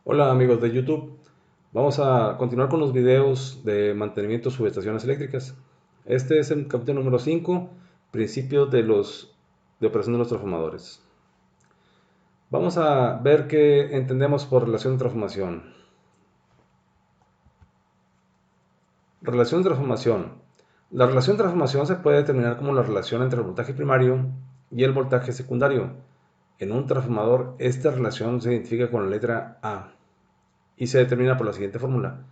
Hola amigos de YouTube, vamos a continuar con los videos de mantenimiento de subestaciones eléctricas. Este es el capítulo número 5, principios de operación de los transformadores. Vamos a ver qué entendemos por relación de transformación. Relación de transformación. La relación de transformación se puede determinar como la relación entre el voltaje primario y el voltaje secundario. En un transformador, esta relación se identifica con la letra A y se determina por la siguiente fórmula.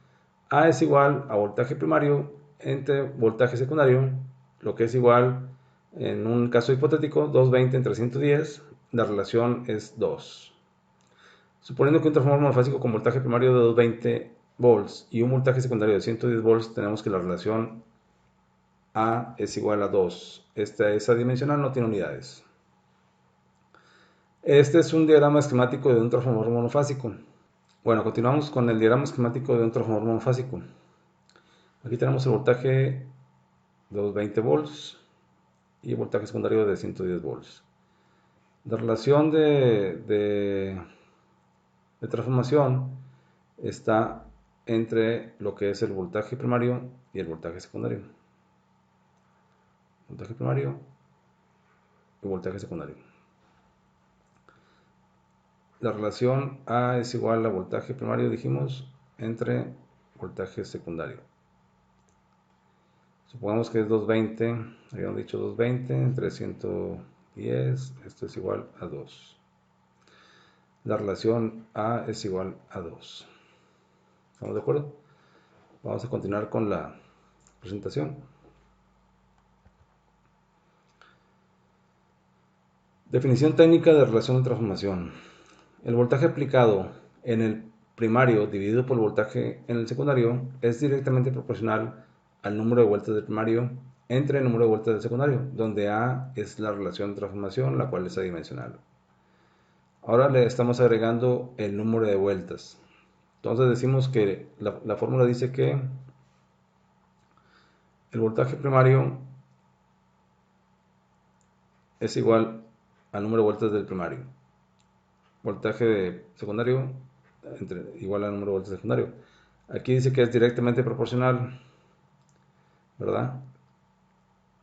A es igual a voltaje primario entre voltaje secundario, lo que es igual, en un caso hipotético, 220 entre 110, la relación es 2. Suponiendo que un transformador monofásico con voltaje primario de 220 volts y un voltaje secundario de 110 volts, tenemos que la relación A es igual a 2. Esta es adimensional, no tiene unidades. Este es un diagrama esquemático de un transformador monofásico. Bueno, continuamos con el diagrama esquemático de un transformador monofásico. Aquí tenemos el voltaje de 220 volts y el voltaje secundario de 110 volts. La relación de transformación está entre lo que es el voltaje primario y el voltaje secundario. Voltaje primario y voltaje secundario. La relación A es igual a voltaje primario, dijimos, entre voltaje secundario. Supongamos que es 220, habíamos dicho 220 entre 110, esto es igual a 2. La relación A es igual a 2. ¿Estamos de acuerdo? Vamos a continuar con la presentación. Definición técnica de relación de transformación. El voltaje aplicado en el primario dividido por el voltaje en el secundario es directamente proporcional al número de vueltas del primario entre el número de vueltas del secundario, donde A es la relación de transformación, la cual es adimensional. Ahora le estamos agregando el número de vueltas. Entonces decimos que la fórmula dice que el voltaje primario es igual al número de vueltas del primario. Voltaje secundario igual al número de vueltas secundario. Aquí dice que es directamente proporcional, ¿verdad?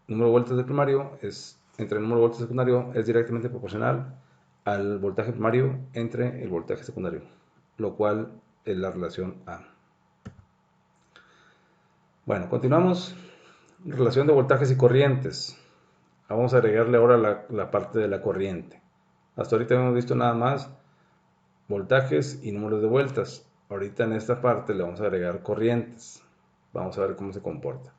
El número de vueltas del primario es entre el número de vueltas secundario es directamente proporcional al voltaje primario entre el voltaje secundario, lo cual es la relación A. Bueno, continuamos. Relación de voltajes y corrientes. Vamos a agregarle ahora la parte de la corriente. Hasta ahorita hemos visto nada más voltajes y números de vueltas. Ahorita en esta parte le vamos a agregar corrientes. Vamos a ver cómo se comporta.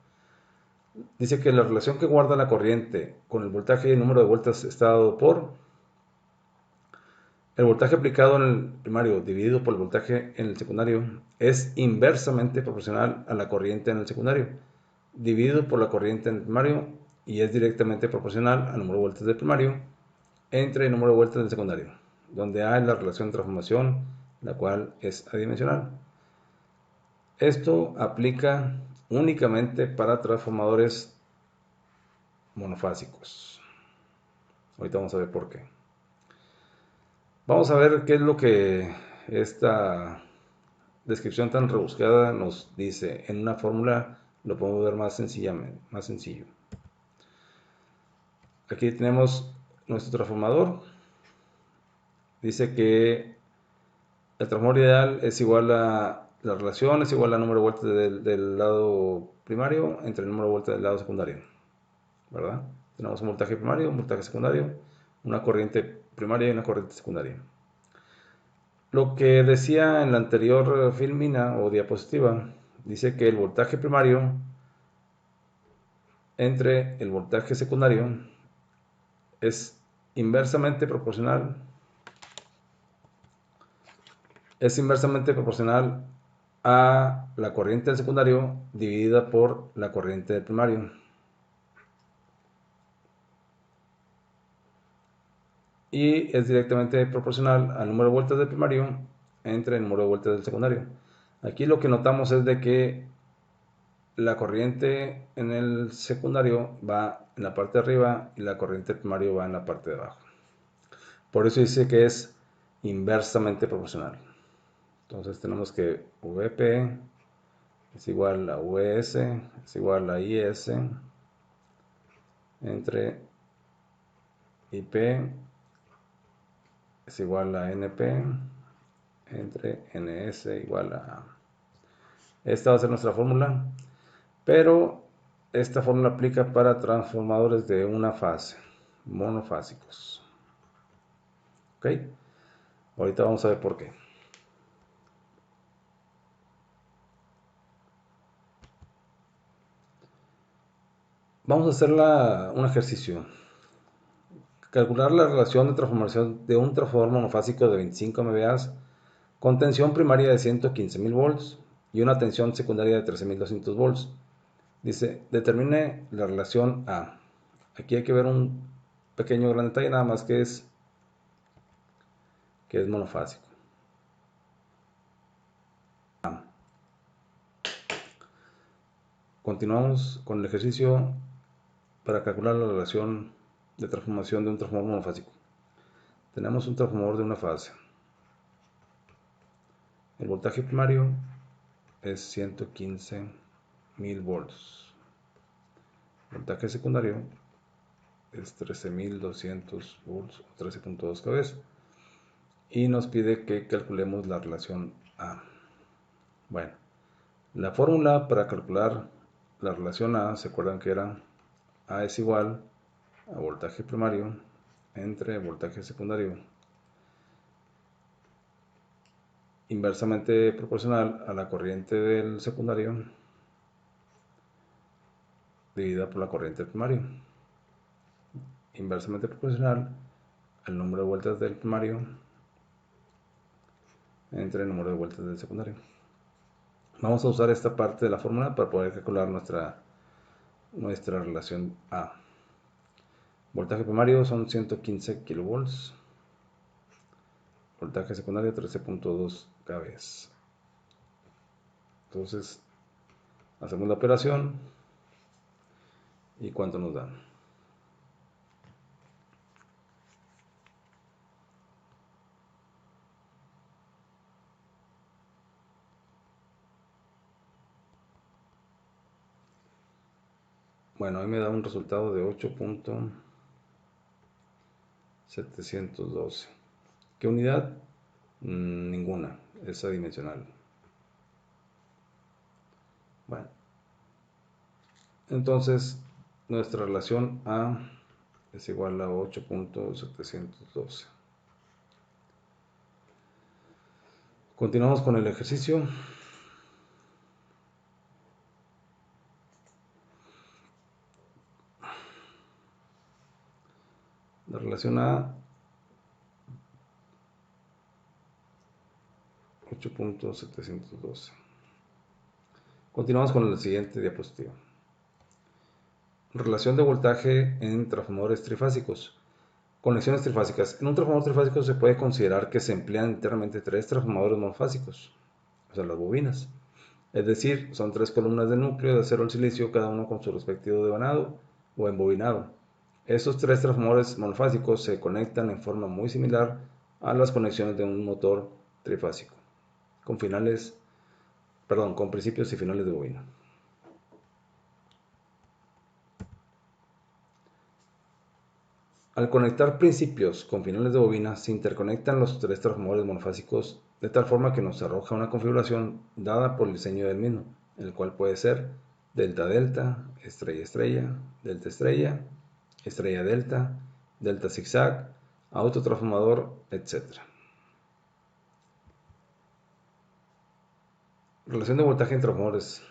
Dice que la relación que guarda la corriente con el voltaje y el número de vueltas está dado por el voltaje aplicado en el primario dividido por el voltaje en el secundario es inversamente proporcional a la corriente en el secundario dividido por la corriente en el primario y es directamente proporcional al número de vueltas del primario entre el número de vueltas del secundario, donde A es la relación de transformación, la cual es adimensional. Esto aplica únicamente para transformadores monofásicos. Ahorita vamos a ver por qué. Vamos a ver qué es lo que esta descripción tan rebuscada nos dice. En una fórmula lo podemos ver más sencillamente, más sencillo. Aquí tenemos nuestro transformador. Dice que el transformador ideal es igual a la relación, es igual al número de vueltas del lado primario entre el número de vueltas del lado secundario, ¿verdad? Tenemos un voltaje primario, un voltaje secundario, una corriente primaria y una corriente secundaria. Lo que decía en la anterior filmina o diapositiva, dice que el voltaje primario entre el voltaje secundario es inversamente proporcional a la corriente del secundario dividida por la corriente del primario. Y es directamente proporcional al número de vueltas del primario entre el número de vueltas del secundario. Aquí lo que notamos es de que la corriente en el secundario va en la parte de arriba y la corriente del primario va en la parte de abajo. Por eso dice que es inversamente proporcional. Entonces tenemos que VP es igual a VS es igual a IS entre IP es igual a NP entre NS igual a... Esta va a ser nuestra fórmula, pero esta fórmula aplica para transformadores de una fase, monofásicos. ¿Ok? Ahorita vamos a ver por qué. Vamos a hacer un ejercicio. Calcular la relación de transformación de un transformador monofásico de 25 MVA con tensión primaria de 115.000 volts y una tensión secundaria de 13.200 volts. Dice, determine la relación A. Aquí hay que ver un pequeño gran detalle, nada más que es monofásico. Continuamos con el ejercicio para calcular la relación de transformación de un transformador monofásico. Tenemos un transformador de una fase. El voltaje primario es 115.000 volts. El voltaje secundario es 13.200 volts o 13.2 kV. Y nos pide que calculemos la relación A. Bueno, la fórmula para calcular la relación A, ¿se acuerdan que era A es igual a voltaje primario entre voltaje secundario inversamente proporcional a la corriente del secundario dividida por la corriente del primario, inversamente proporcional al número de vueltas del primario entre el número de vueltas del secundario. Vamos a usar esta parte de la fórmula para poder calcular nuestra relación A. Voltaje primario son 115 kilovolts, voltaje secundario 13.2 kV. Entonces hacemos la operación y cuánto nos da. Bueno, ahí me da un resultado de 8.712. ¿Qué unidad? Ninguna, es adimensional. Bueno, entonces nuestra relación A es igual a 8.712. Continuamos con el ejercicio. La relación A 8.712. Continuamos con la siguiente diapositiva. Relación de voltaje en transformadores trifásicos. Conexiones trifásicas. En un transformador trifásico se puede considerar que se emplean internamente 3 transformadores monofásicos, o sea, las bobinas. Es decir, son 3 columnas de núcleo de acero al silicio, cada uno con su respectivo devanado o embobinado. Estos 3 transformadores monofásicos se conectan en forma muy similar a las conexiones de un motor trifásico, con principios y finales de bobina. Al conectar principios con finales de bobina, se interconectan los 3 transformadores monofásicos de tal forma que nos arroja una configuración dada por el diseño del mismo, el cual puede ser delta delta, estrella estrella, delta estrella, estrella delta, delta zigzag, autotransformador, etc. Relación de voltaje entre transformadores.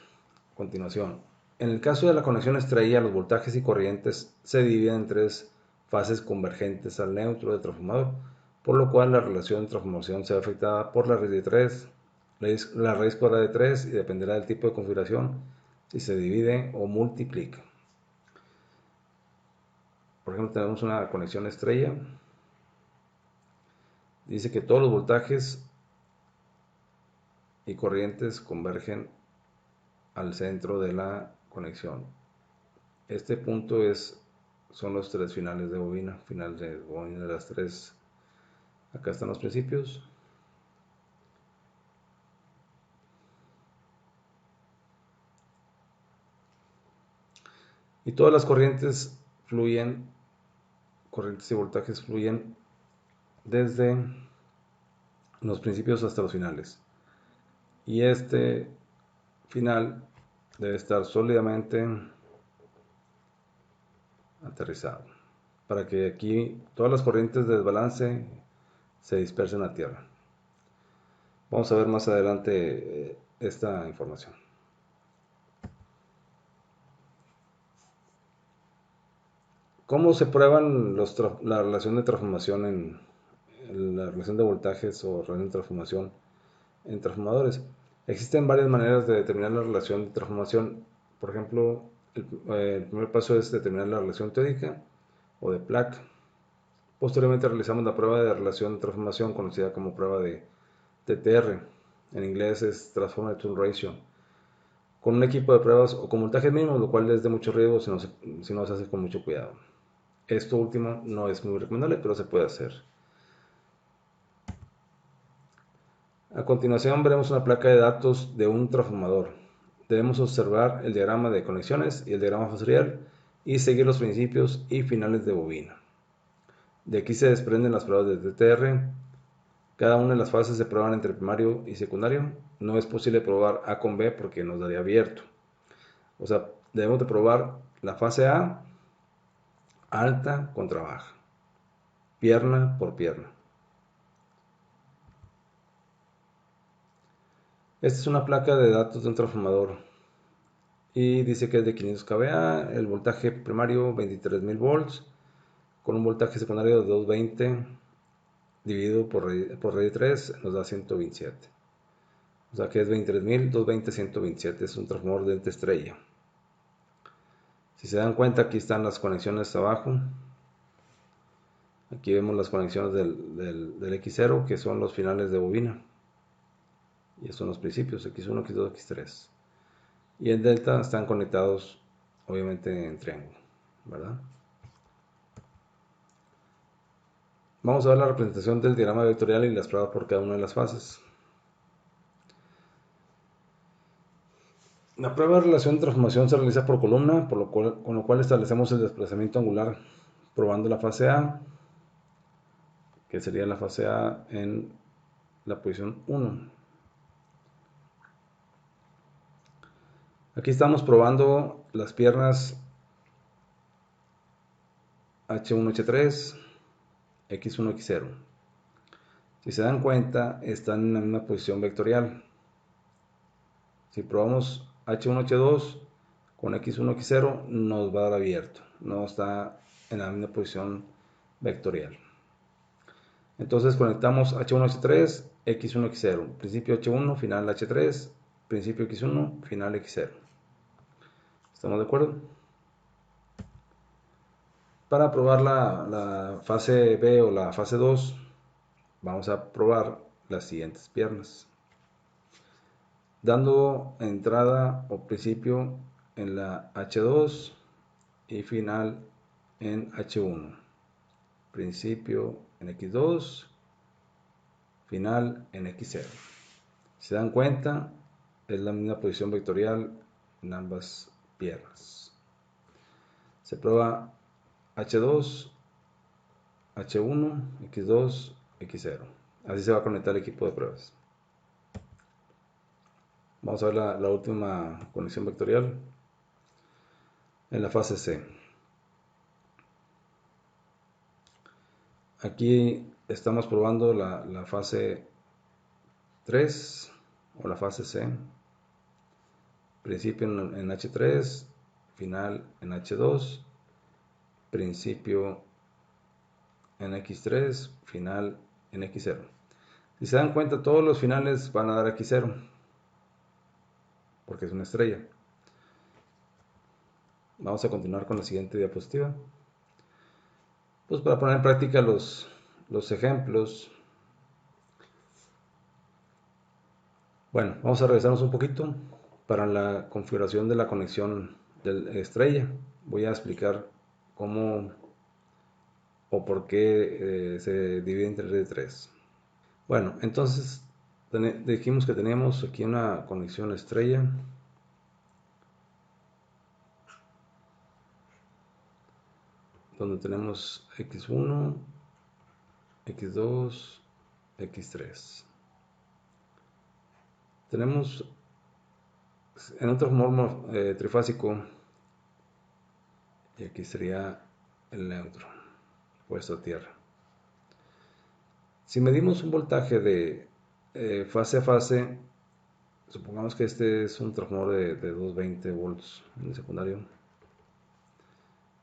A continuación, en el caso de la conexión estrella, los voltajes y corrientes se dividen en 3 fases convergentes al neutro del transformador, por lo cual la relación de transformación se ve afectada por la raíz de 3, la raíz cuadrada de 3 y dependerá del tipo de configuración si se divide o multiplica. Por ejemplo, tenemos una conexión estrella. Dice que todos los voltajes y corrientes convergen al centro de la conexión. Este punto son los 3 finales de bobina, de las 3. Acá están los principios. Y todas las corrientes y voltajes fluyen desde los principios hasta los finales. Y este final debe estar sólidamente aterrizado para que aquí todas las corrientes de desbalance se dispersen a tierra. Vamos a ver más adelante esta información. ¿Cómo se prueban la relación de transformación en la relación de voltajes o relación de transformación en transformadores? Existen varias maneras de determinar la relación de transformación. Por ejemplo, el primer paso es determinar la relación teórica o de Planck. Posteriormente realizamos la prueba de relación de transformación conocida como prueba de TTR. En inglés es Transformer to Ratio. Con un equipo de pruebas o con voltajes mínimos, lo cual es de mucho riesgo si no se hace con mucho cuidado. Esto último no es muy recomendable, pero se puede hacer. A continuación veremos una placa de datos de un transformador. Debemos observar el diagrama de conexiones y el diagrama fasorial y seguir los principios y finales de bobina. De aquí se desprenden las pruebas de TTR. Cada una de las fases se prueban entre primario y secundario. No es posible probar A con B porque nos daría abierto. O sea, debemos de probar la fase A alta contra baja, pierna por pierna. Esta es una placa de datos de un transformador y dice que es de 500 kVA, el voltaje primario 23.000 volts, con un voltaje secundario de 220 dividido por raíz de 3 nos da 127. O sea que es 23.000, 220, 127, es un transformador de alta estrella. Si se dan cuenta, aquí están las conexiones abajo. Aquí vemos las conexiones del X0, que son los finales de bobina. Y estos son los principios, X1, X2, X3. Y en delta están conectados, obviamente, en triángulo, ¿verdad? Vamos a ver la representación del diagrama vectorial y las pruebas por cada una de las fases. La prueba de relación de transformación se realiza por columna, con lo cual establecemos el desplazamiento angular probando la fase A, que sería la fase A en la posición 1. Aquí estamos probando las piernas H1, H3, X1, X0. Si se dan cuenta, están en la misma posición vectorial. Si probamos H1, H2 con X1, X0, nos va a dar abierto. No está en la misma posición vectorial. Entonces conectamos H1, H3, X1, X0. Principio H1, final H3, principio X1, final X0. ¿Estamos de acuerdo? Para probar la fase B o la fase 2, vamos a probar las siguientes piernas. Dando entrada o principio en la H2 y final en H1. Principio en X2, final en X0. Si se dan cuenta, es la misma posición vectorial en ambas piernas. Se prueba H2, H1, X2, X0. Así se va a conectar el equipo de pruebas. Vamos a ver la última conexión vectorial en la fase C. Aquí estamos probando la fase 3 o la fase C. Principio en H3, final en H2, principio en X3, final en X0. Si se dan cuenta, todos los finales van a dar X0, porque es una estrella. Vamos a continuar con la siguiente diapositiva. Pues para poner en práctica los ejemplos. Bueno, vamos a regresarnos un poquito para la configuración de la conexión de estrella. Voy a explicar cómo o por qué se divide entre red de 3. Bueno, entonces dijimos que teníamos aquí una conexión estrella. donde tenemos x1, x2, x3. Tenemos en un transformador trifásico, y aquí sería el neutro puesto a tierra. Si medimos un voltaje de fase a fase, supongamos que este es un transformador de 220 volts en el secundario.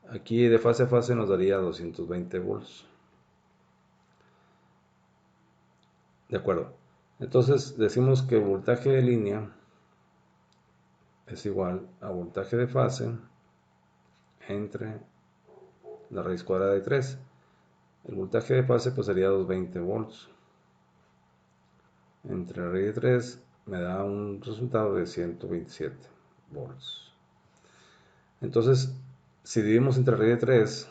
Aquí de fase a fase nos daría 220 volts. De acuerdo. Entonces decimos que voltaje de línea es igual a voltaje de fase entre la raíz cuadrada de 3. El voltaje de fase pues sería 220 volts. Entre la raíz de 3 me da un resultado de 127 volts. Entonces, si dividimos entre raíz de 3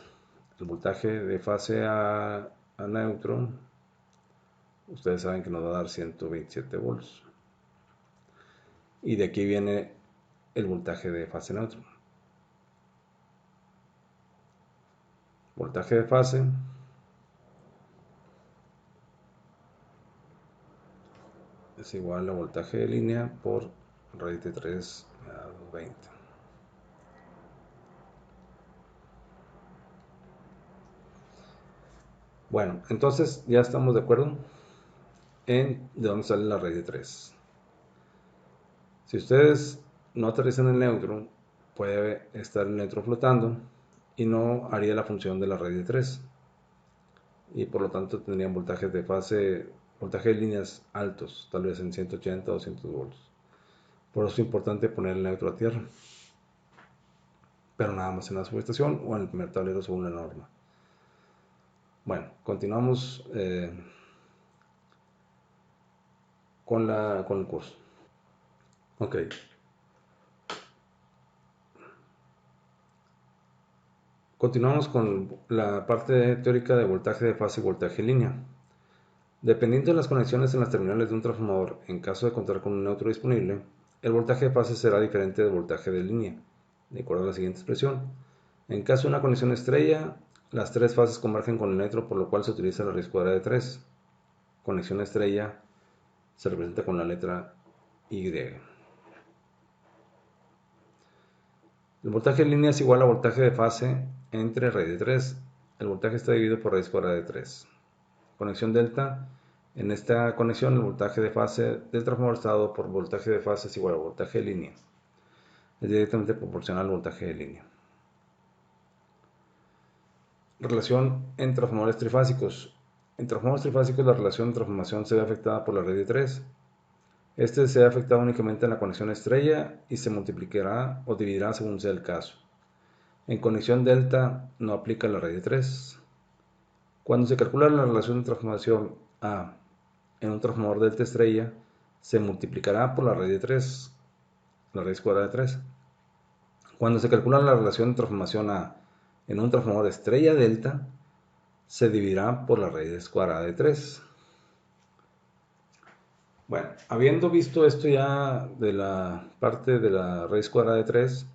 el voltaje de fase a neutro, ustedes saben que nos va a dar 127 volts. Y de aquí viene el voltaje de fase neutro. Voltaje de fase es igual a voltaje de línea por raíz de 3 a 220. Bueno, entonces ya estamos de acuerdo en de dónde sale la raíz de 3. Si ustedes no aterrizan el neutro, puede estar el neutro flotando y no haría la función de la raíz de 3. Y por lo tanto tendrían voltajes de fase, voltaje de líneas altos, tal vez en 180 o 200 volts. Por eso es importante poner el neutro a tierra, pero nada más en la subestación o en el primer tablero según la norma. Bueno, continuamos con el curso. Ok. Continuamos con la parte teórica de voltaje de fase y voltaje en línea. Dependiendo de las conexiones en las terminales de un transformador, en caso de contar con un neutro disponible, el voltaje de fase será diferente del voltaje de línea, de acuerdo a la siguiente expresión. En caso de una conexión estrella, las tres fases convergen con el neutro, por lo cual se utiliza la raíz cuadrada de 3. Conexión estrella se representa con la letra Y. El voltaje en línea es igual a voltaje de fase entre raíz de 3. El voltaje está dividido por raíz cuadrada de 3. Conexión delta. En esta conexión el voltaje de fase del transformador está dado por voltaje de fase es igual a voltaje de línea. Es directamente proporcional al voltaje de línea. Relación en transformadores trifásicos. En transformadores trifásicos la relación de transformación se ve afectada por la raíz de 3. Este se ve afectado únicamente en la conexión estrella y se multiplicará o dividirá según sea el caso. En conexión delta no aplica la raíz de 3. Cuando se calcula la relación de transformación A en un transformador delta estrella, se multiplicará por la raíz de 3, la raíz cuadrada de 3. Cuando se calcula la relación de transformación A en un transformador estrella delta, se dividirá por la raíz cuadrada de 3. Bueno, habiendo visto esto ya de la parte de la raíz cuadrada de 3,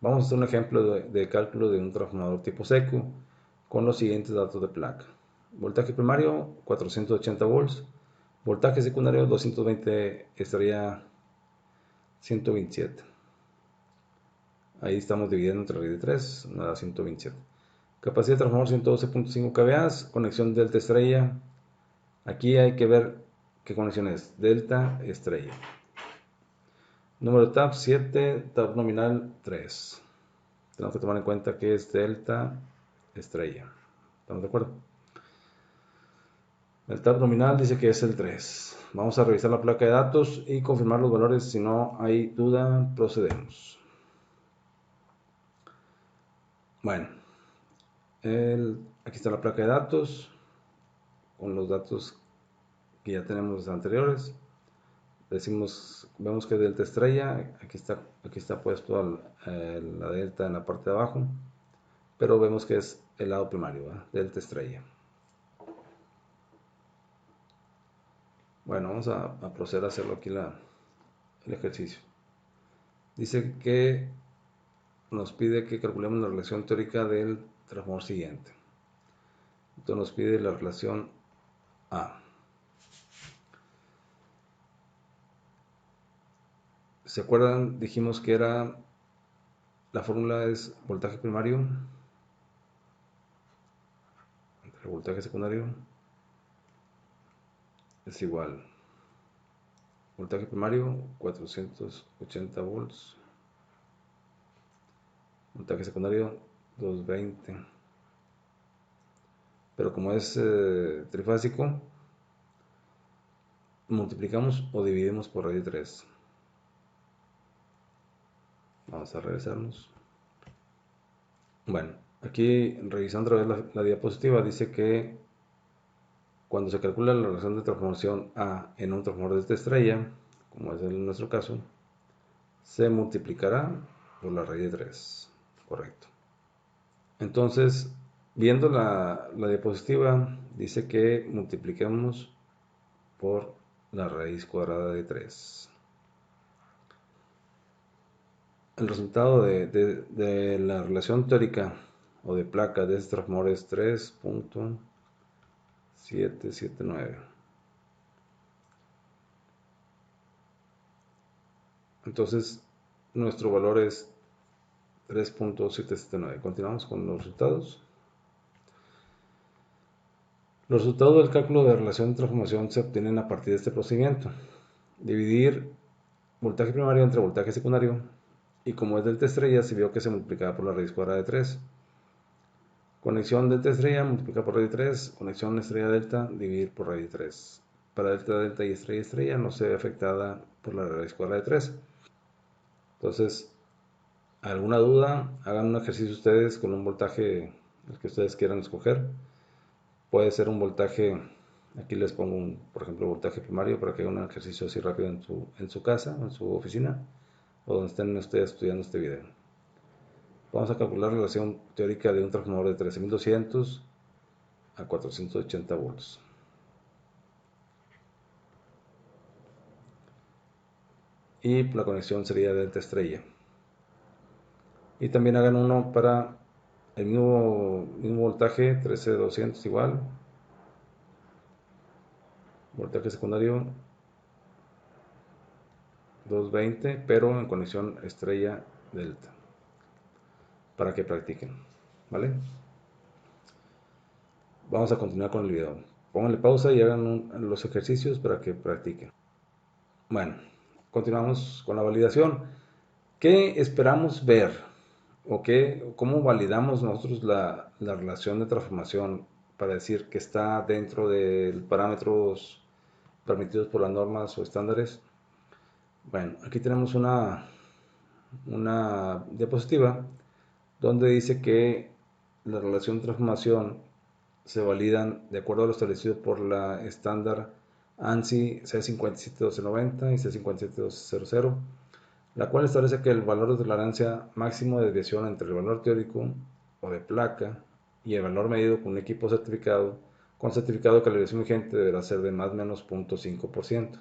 vamos a hacer un ejemplo de cálculo de un transformador tipo seco con los siguientes datos de placa. Voltaje primario 480 volts, voltaje secundario 220 estaría 127. Ahí estamos dividiendo entre raíz de 3, nos da 127. Capacidad de transformador 112.5 kVA, conexión delta estrella. Aquí hay que ver qué conexión es, delta estrella. Número de tab 7, tab nominal 3. Tenemos que tomar en cuenta que es delta estrella. ¿Estamos de acuerdo? El tab nominal dice que es el 3. Vamos a revisar la placa de datos y confirmar los valores. Si no hay duda, procedemos. Bueno, aquí está la placa de datos con los datos que ya tenemos anteriores. Vemos que es delta estrella, aquí está puesto la delta en la parte de abajo, pero vemos que es el lado primario, ¿verdad? Delta estrella. Bueno, vamos a proceder a hacerlo aquí el ejercicio. Dice que nos pide que calculemos la relación teórica del transformador siguiente. Entonces nos pide la relación A. ¿Se acuerdan? Dijimos que era, la fórmula es voltaje primario entre voltaje secundario es igual. Voltaje primario 480 volts. Voltaje secundario 220. Pero como es trifásico, multiplicamos o dividimos por raíz de 3. Vamos a regresarnos. Bueno, aquí revisando otra vez la diapositiva, dice que cuando se calcula la relación de transformación A en un transformador de estrella, como es en nuestro caso, se multiplicará por la raíz de 3. Correcto. Entonces, viendo la diapositiva, dice que multipliquemos por la raíz cuadrada de 3. El resultado de la relación teórica o de placa de este transformador es 3.779. Entonces, nuestro valor es 3.779. Continuamos con los resultados. Los resultados del cálculo de relación de transformación se obtienen a partir de este procedimiento. Dividir voltaje primario entre voltaje secundario, y como es delta estrella, se vio que se multiplicaba por la raíz cuadrada de 3. Conexión delta estrella multiplicar por raíz de 3, conexión estrella delta dividir por raíz de 3. Para delta delta y estrella no se ve afectada por la raíz cuadrada de 3. Entonces, ¿alguna duda? Hagan un ejercicio ustedes con un voltaje el que ustedes quieran escoger. Puede ser un voltaje, aquí les pongo por ejemplo, voltaje primario para que hagan un ejercicio así rápido en su casa, en su oficina, o donde estén ustedes estudiando este video. Vamos a calcular la relación teórica de un transformador de 13.200 a 480 volts. Y la conexión sería delta estrella. Y también hagan uno para el mismo voltaje, 13.200 igual. Voltaje secundario 220, pero en conexión estrella delta. Para que practiquen, ¿vale? Vamos a continuar con el video. Pónganle pausa y hagan los ejercicios para que practiquen. Bueno, continuamos con la validación. ¿Qué esperamos ver? ¿O cómo validamos nosotros la relación de transformación para decir que está dentro de parámetros permitidos por las normas o estándares? Bueno, aquí tenemos una diapositiva donde dice que la relación de transformación se validan de acuerdo a lo establecido por la estándar ANSI C57290 y C57200, la cual establece que el valor de tolerancia máximo de desviación entre el valor teórico o de placa y el valor medido con un equipo certificado con certificado de calibración vigente deberá ser de más o menos 0.5%.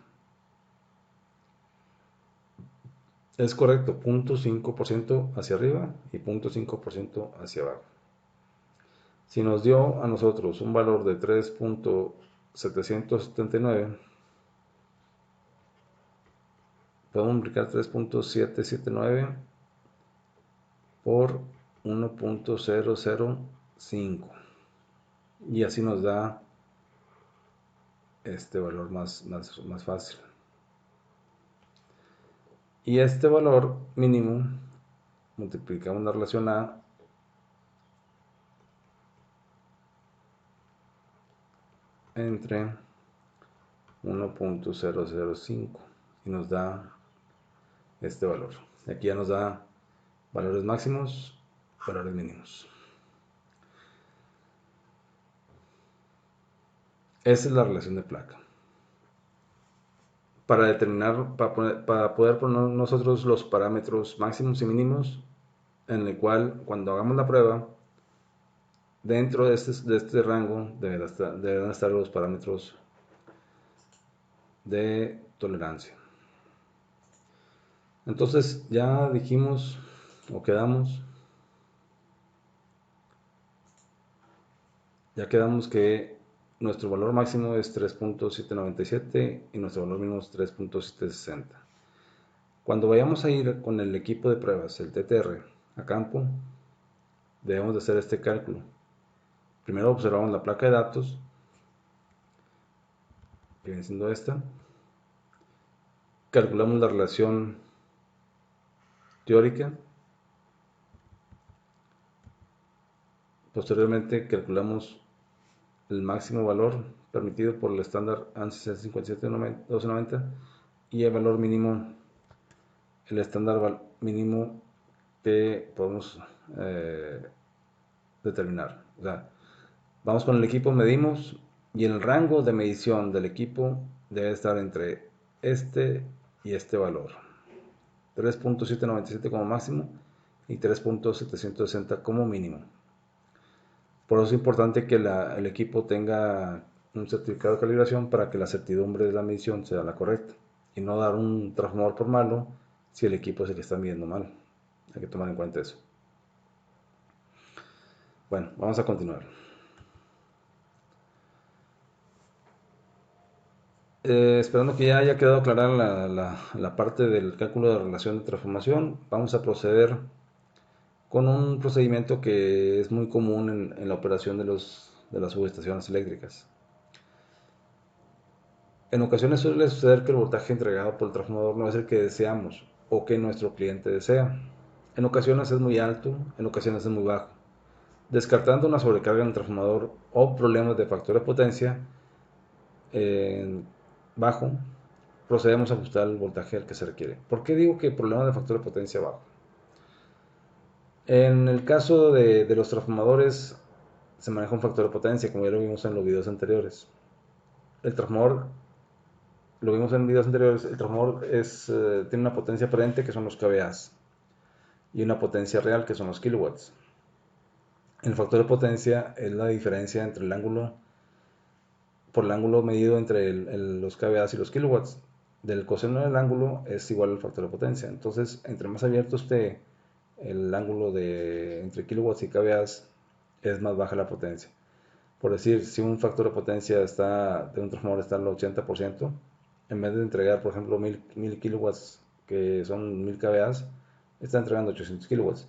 Es correcto, 0.5% hacia arriba y 0.5% hacia abajo. Si nos dio a nosotros un valor de 3.779, podemos multiplicar 3.779 por 1.005 y así nos da este valor más fácil. Y este valor mínimo multiplicamos la relación A entre 1.005 y nos da este valor. Aquí ya nos da valores máximos, valores mínimos. Esa es la relación de placa. Para determinar, para poder poner nosotros los parámetros máximos y mínimos, en el cual cuando hagamos la prueba, dentro de este rango deberán estar los parámetros de tolerancia. Entonces ya dijimos o quedamos Ya quedamos que nuestro valor máximo es 3.797 y nuestro valor mínimo es 3.760. Cuando vayamos a ir con el equipo de pruebas, el TTR, a campo, debemos de hacer este cálculo. Primero observamos la placa de datos, que viene siendo esta. Calculamos la relación teórica. Posteriormente calculamos el máximo valor permitido por el estándar ANSI 571290 y el valor mínimo, el estándar mínimo que podemos determinar. O sea, vamos con el equipo, medimos y el rango de medición del equipo debe estar entre este y este valor. 3.797 como máximo y 3.760 como mínimo. Por eso es importante que el equipo tenga un certificado de calibración para que la certidumbre de la medición sea la correcta y no dar un transformador por malo si el equipo es el que está midiendo mal. Hay que tomar en cuenta eso. Bueno, vamos a continuar. Esperando que ya haya quedado clara la parte del cálculo de relación de transformación, vamos a proceder con un procedimiento que es muy común en la operación de las subestaciones eléctricas. En ocasiones suele suceder que el voltaje entregado por el transformador no es el que deseamos o que nuestro cliente desea. En ocasiones es muy alto, en ocasiones es muy bajo. Descartando una sobrecarga en el transformador o problemas de factor de potencia bajo, procedemos a ajustar el voltaje al que se requiere. ¿Por qué digo que problemas de factor de potencia bajo? En el caso de los transformadores se maneja un factor de potencia, como ya lo vimos en los videos anteriores. El transformador, lo vimos en videos anteriores, el transformador tiene una potencia aparente que son los kVAs y una potencia real que son los kilowatts. El factor de potencia es la diferencia entre el ángulo, por el ángulo medido entre los kVAs y los kilowatts. Del coseno del ángulo es igual al factor de potencia. Entonces, entre más abierto esté el ángulo entre kilowatts y kVAs, es más baja la potencia. Por decir, si un factor de potencia de un transformador está al 80%, en vez de entregar, por ejemplo, 1000 kilowatts, que son 1000 kVAs, está entregando 800 kilowatts.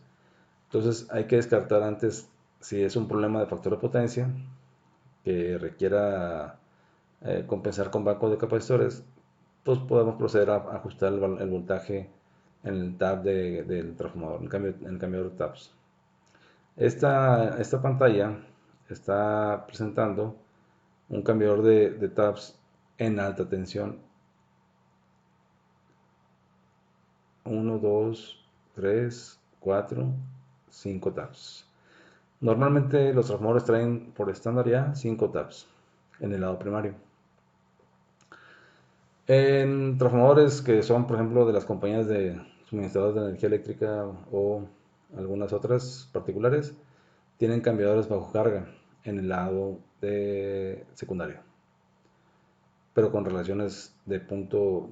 Entonces hay que descartar antes si es un problema de factor de potencia que requiera compensar con bancos de capacitores, pues podemos proceder a ajustar el voltaje en el tab del transformador, en el cambiador de tabs. Esta pantalla está presentando un cambiador de tabs en alta tensión. 1, 2, 3, 4, 5 tabs. Normalmente los transformadores traen por estándar ya 5 tabs en el lado primario. En transformadores que son, por ejemplo, de las compañías de suministradores de energía eléctrica o algunas otras particulares, tienen cambiadores bajo carga en el lado de secundario, pero con relaciones de punto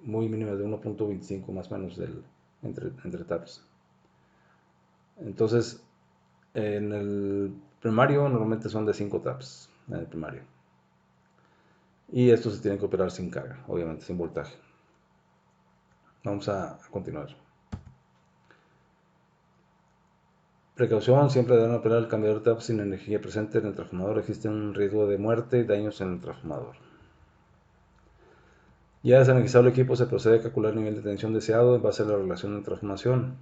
muy mínimas de 1.25 más o menos entre taps. Entonces, en el primario normalmente son de 5 taps en el primario. Y estos se tienen que operar sin carga, obviamente sin voltaje. Vamos a continuar. Precaución, siempre deben operar el cambiador de taps sin energía presente en el transformador. Existe un riesgo de muerte y daños en el transformador. Ya desanalizado el equipo, se procede a calcular el nivel de tensión deseado en base a la relación de transformación.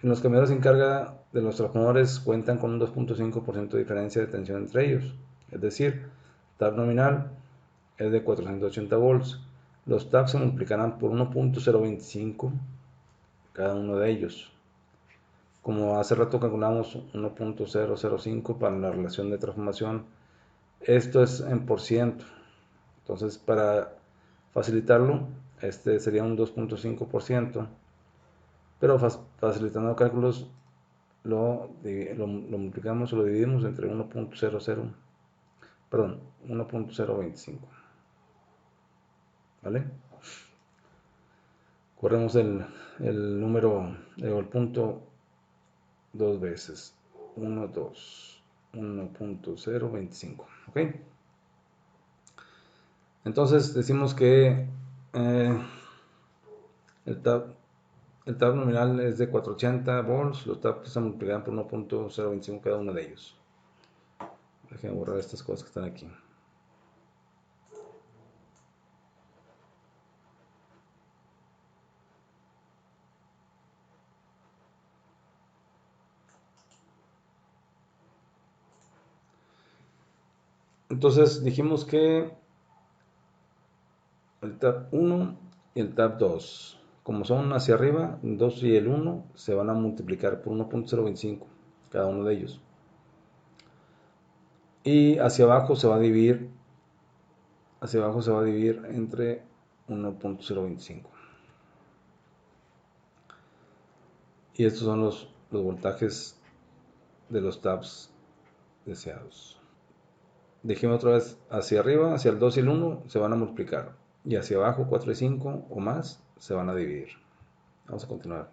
En los cambiadores sin carga de los transformadores cuentan con un 2.5% de diferencia de tensión entre ellos. Es decir, TAP nominal es de 480 volts. Los TAP se multiplicarán por 1.025 cada uno de ellos. Como hace rato calculamos 1.005 para la relación de transformación, esto es en por ciento. Entonces, para facilitarlo, este sería un 2.5%, pero facilitando cálculos lo multiplicamos o lo dividimos entre 1.25. ¿Vale? Corremos el número, el punto dos veces. 2, 1.025. ¿Ok? Entonces decimos que el tab nominal es de 480 volts, los tabs se multiplican por 1.025 cada uno de ellos. Déjenme borrar estas cosas que están aquí. Entonces dijimos que el tab 1 y el tab 2, como son hacia arriba, el 2 y el 1 se van a multiplicar por 1.025 cada uno de ellos. Y hacia abajo se va a dividir entre 1.025. Y estos son los voltajes de los tabs deseados. Dejemos otra vez hacia arriba, hacia el 2 y el 1 se van a multiplicar. Y hacia abajo 4 y 5 o más se van a dividir. Vamos a continuar.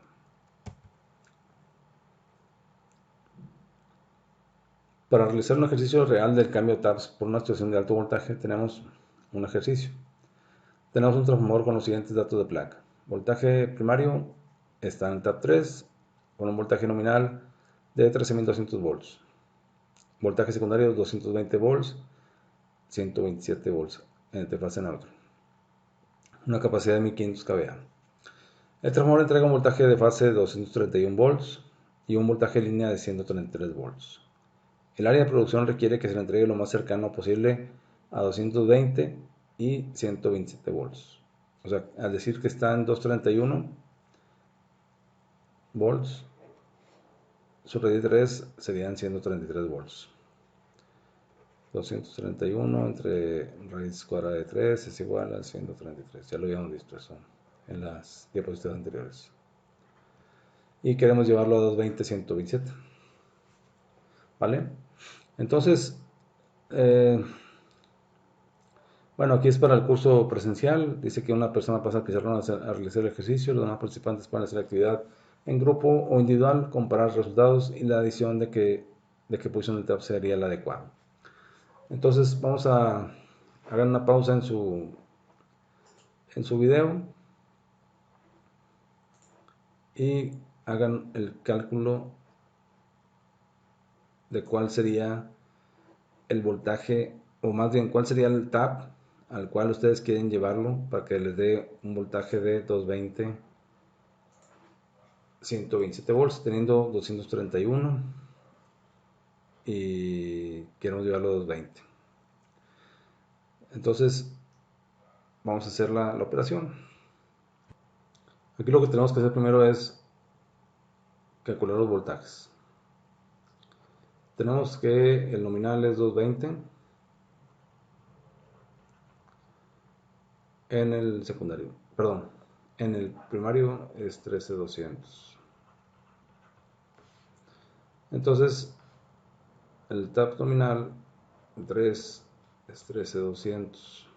Para realizar un ejercicio real del cambio de tabs por una situación de alto voltaje tenemos un ejercicio. Tenemos un transformador con los siguientes datos de placa. Voltaje primario está en el tab 3 con un voltaje nominal de 13.200 volts. Voltaje secundario 220 volts, 127 volts en el fase neutro. Una capacidad de 1500 kVA. El transformador entrega un voltaje de fase de 231 volts y un voltaje de línea de 133 volts. El área de producción requiere que se le entregue lo más cercano posible a 220 y 127 volts. O sea, al decir que está en 231 volts, su raíz de 3 serían 133 volts. 231 entre raíz cuadrada de 3 es igual a 133. Ya lo habíamos visto eso en las diapositivas anteriores. Y queremos llevarlo a 220, 127. ¿Vale? Entonces, bueno, aquí es para el curso presencial. Dice que una persona pasa a pizarrón a realizar el ejercicio. Los demás participantes pueden hacer la actividad en grupo o individual, comparar resultados y la decisión de qué posición del tab sería la adecuada. Entonces vamos a hacer una pausa en su video y hagan el cálculo de cuál sería el voltaje, o más bien cuál sería el tab al cual ustedes quieren llevarlo para que les dé un voltaje de 220, 127 volts, teniendo 231 y queremos llevarlo a 220. Entonces vamos a hacer la operación. Aquí lo que tenemos que hacer primero es calcular los voltajes. Tenemos que el nominal es 220 en el secundario, perdón, en el primario es 13200. Entonces el tab nominal 3 es 13200.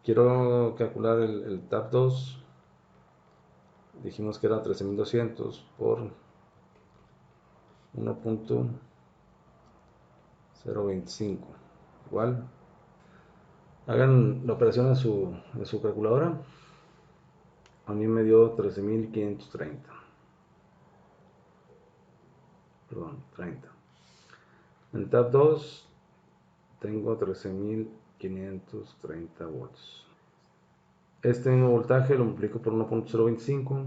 Quiero calcular el tab 2. Dijimos que era 13200 por 1.025 igual. Hagan la operación en su calculadora. A mí me dio 13.530. Perdón, 30. En tab 2 tengo 13.530 volts. Este mismo voltaje lo multiplico por 1.025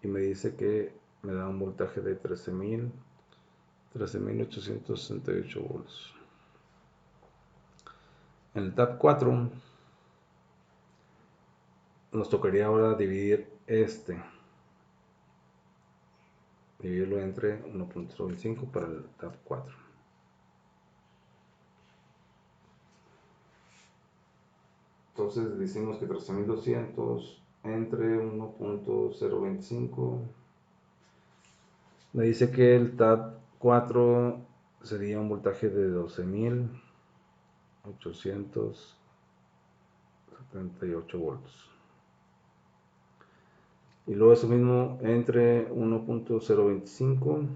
y me dice que me da un voltaje de 13.868 volts. En el tab 4 nos tocaría ahora dividirlo entre 1.25 para el tab 4. Entonces decimos que 13.200 entre 1.025 me dice que el tab 4 sería un voltaje de 12.878 volts. Y luego eso mismo entre 1.025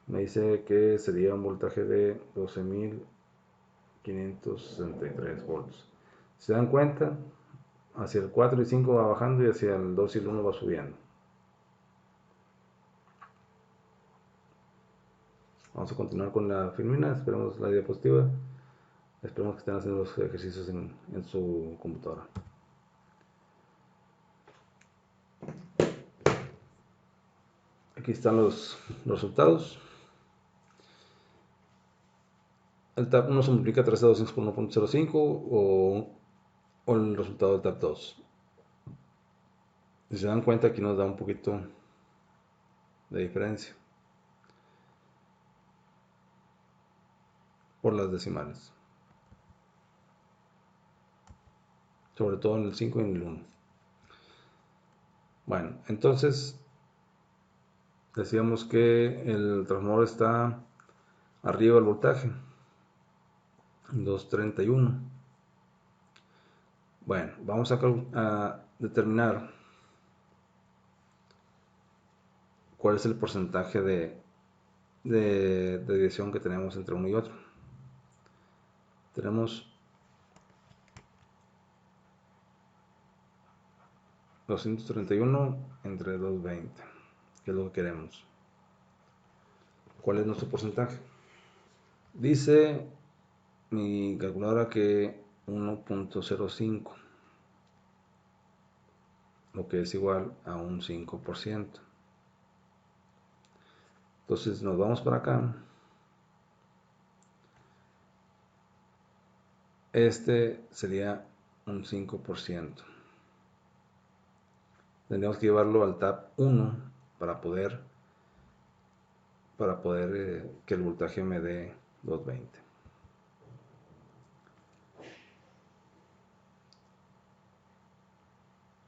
Me dice que sería un voltaje de 12.563 volts. Si se dan cuenta, hacia el 4 y 5 va bajando y hacia el 2 y el 1 va subiendo. Vamos a continuar con la filmina, esperemos la diapositiva. Esperemos que estén haciendo los ejercicios en su computadora. Aquí están los resultados. El TAP 1 se multiplica 13.200 por 1.05 o el resultado del TAP 2. Si se dan cuenta, aquí nos da un poquito de diferencia por las decimales, sobre todo en el 5 y en el 1. Bueno, entonces decíamos que el transformador está arriba del voltaje, 231. Bueno, vamos a determinar cuál es el porcentaje de desviación que tenemos entre uno y otro. Tenemos 231 entre 220, que es lo que queremos. ¿Cuál es nuestro porcentaje? Dice mi calculadora que 1.05, lo que es igual a un 5%. Entonces nos vamos para acá. Este sería un 5%. Tendríamos que llevarlo al TAP 1 para poder que el voltaje me dé 220.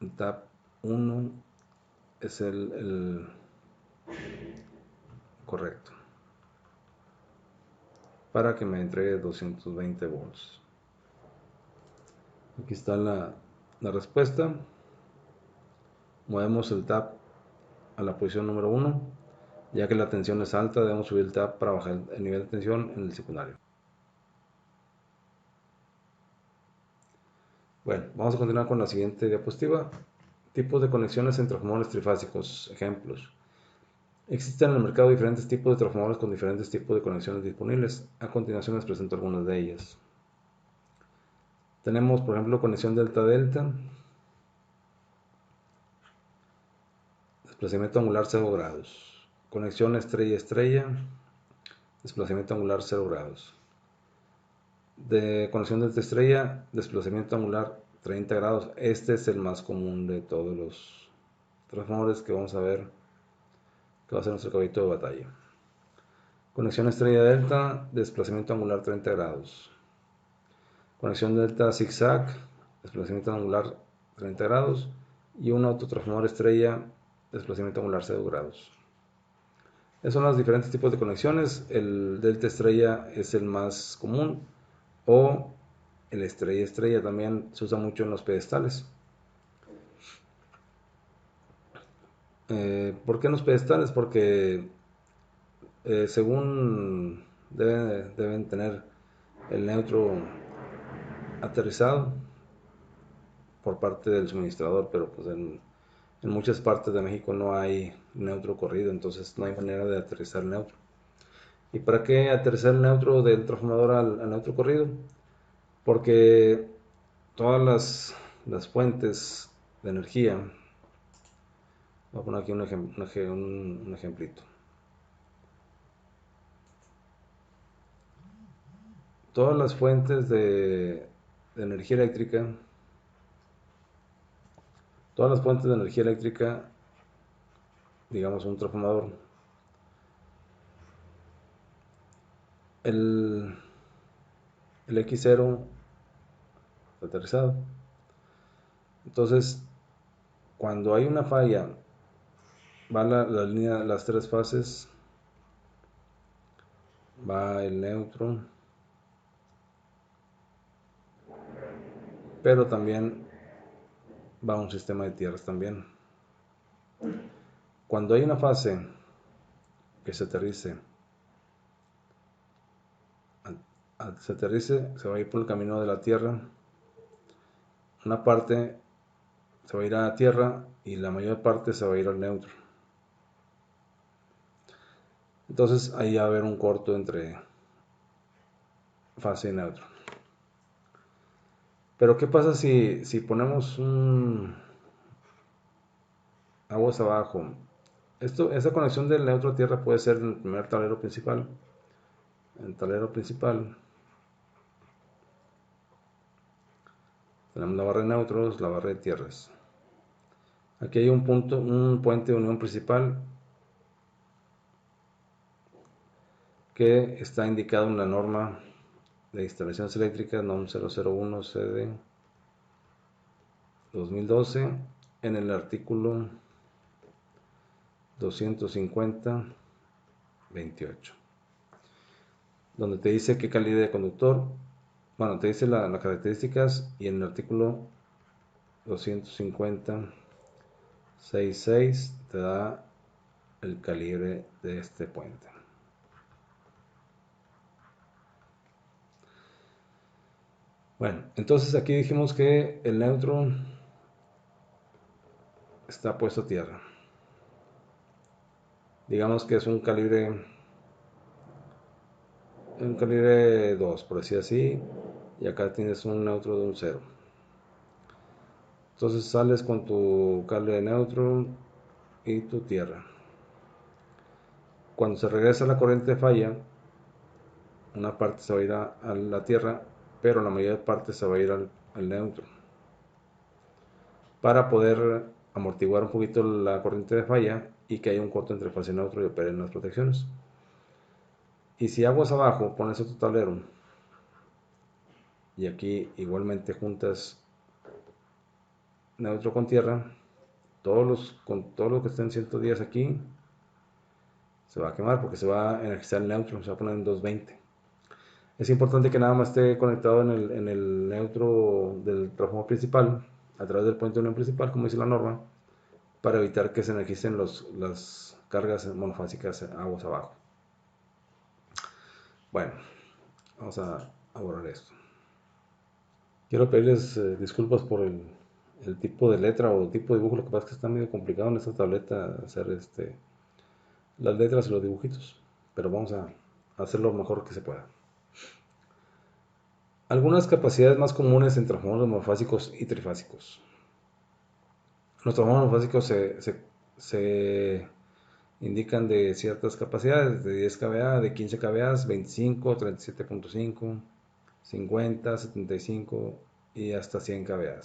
El TAP 1 es el correcto para que me entregue 220 volts. Aquí está la respuesta. Movemos el TAP a la posición número 1. Ya que la tensión es alta, debemos subir el TAP para bajar el nivel de tensión en el secundario. Bueno, vamos a continuar con la siguiente diapositiva. Tipos de conexiones entre transformadores trifásicos. Ejemplos. Existen en el mercado diferentes tipos de transformadores con diferentes tipos de conexiones disponibles. A continuación les presento algunas de ellas. Tenemos, por ejemplo, conexión delta-delta, desplazamiento angular 0 grados. Conexión estrella-estrella, desplazamiento angular 0 grados. De conexión delta-estrella, desplazamiento angular 30 grados. Este es el más común de todos los transformadores que vamos a ver, que va a ser nuestro caballito de batalla. Conexión estrella-delta, desplazamiento angular 30 grados. Conexión delta zigzag, desplazamiento angular 30 grados. Y un autotransformador estrella, desplazamiento angular 0 grados. Esos son los diferentes tipos de conexiones. El delta estrella es el más común, o el estrella también se usa mucho en los pedestales. ¿Por qué en los pedestales? Porque según deben tener el neutro aterrizado por parte del suministrador, pero pues en muchas partes de México no hay neutro corrido, entonces no hay manera de aterrizar el neutro. ¿Y para qué aterrizar el neutro del transformador al neutro corrido? Porque todas las fuentes de energía, voy a poner aquí un ejemplito. Todas las fuentes de energía eléctrica, digamos un transformador, el X0 aterrizado. Entonces, cuando hay una falla, va la línea, las tres fases, va el neutro, pero también va un sistema de tierras también. Cuando hay una fase que se aterrice se aterrice, se va a ir por el camino de la Tierra. Una parte se va a ir a la Tierra y la mayor parte se va a ir al neutro. Entonces ahí va a haber un corto entre fase y neutro. Pero ¿qué pasa si ponemos aguas abajo? Esta conexión del neutro a tierra puede ser en el primer tablero principal. En el tablero principal tenemos la barra de neutros, la barra de tierras. Aquí hay un puente de unión principal que está indicado en la norma de instalaciones eléctricas NOM 001 CD 2012 en el artículo 250-28, donde te dice qué calidad de conductor, bueno, te dice las características, y en el artículo 250-66 te da el calibre de este puente. Bueno, entonces aquí dijimos que el neutro está puesto a tierra. Digamos que es un calibre 2, por decir así, y acá tienes un neutro de un 0. Entonces sales con tu cable de neutro y tu tierra. Cuando se regresa la corriente de falla, una parte se va a ir a la tierra, pero la mayor parte se va a ir al neutro, para poder amortiguar un poquito la corriente de falla y que haya un corto entre fase y neutro y operen las protecciones. Y si aguas abajo, pones otro tablero y aquí igualmente juntas neutro con tierra, con todo lo que estén 110 aquí se va a quemar porque se va a energizar el neutro, se va a poner en 220. Es importante que nada más esté conectado en el neutro del transformador principal, a través del puente de unión principal, como dice la norma, para evitar que se energicen las cargas monofásicas aguas abajo. Bueno, vamos a borrar esto. Quiero pedirles disculpas por el tipo de letra o tipo de dibujo. Lo que pasa es que está medio complicado en esta tableta hacer las letras y los dibujitos, pero vamos a hacer lo mejor que se pueda. Algunas capacidades más comunes en transformadores monofásicos y trifásicos. Los transformadores monofásicos se indican de ciertas capacidades, de 10 kVA, de 15 kVA, 25, 37.5, 50, 75 y hasta 100 kVA.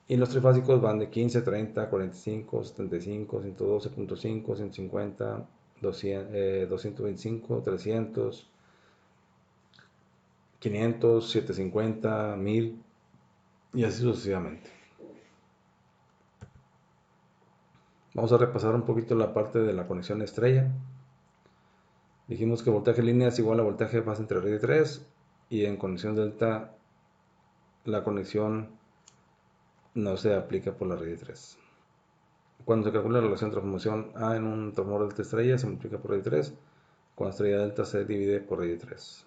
Y los trifásicos van de 15, 30, 45, 75, 112.5, 150, 225, 300, 500, 750, 1000 y así sucesivamente. Vamos a repasar un poquito la parte de la conexión estrella. Dijimos que voltaje línea es igual a voltaje de fase entre red y 3, y en conexión delta la conexión no se aplica por la red de 3. Cuando se calcula la relación de transformación A en un transformador delta estrella, se multiplica por red de 3. Con estrella delta se divide por red de 3.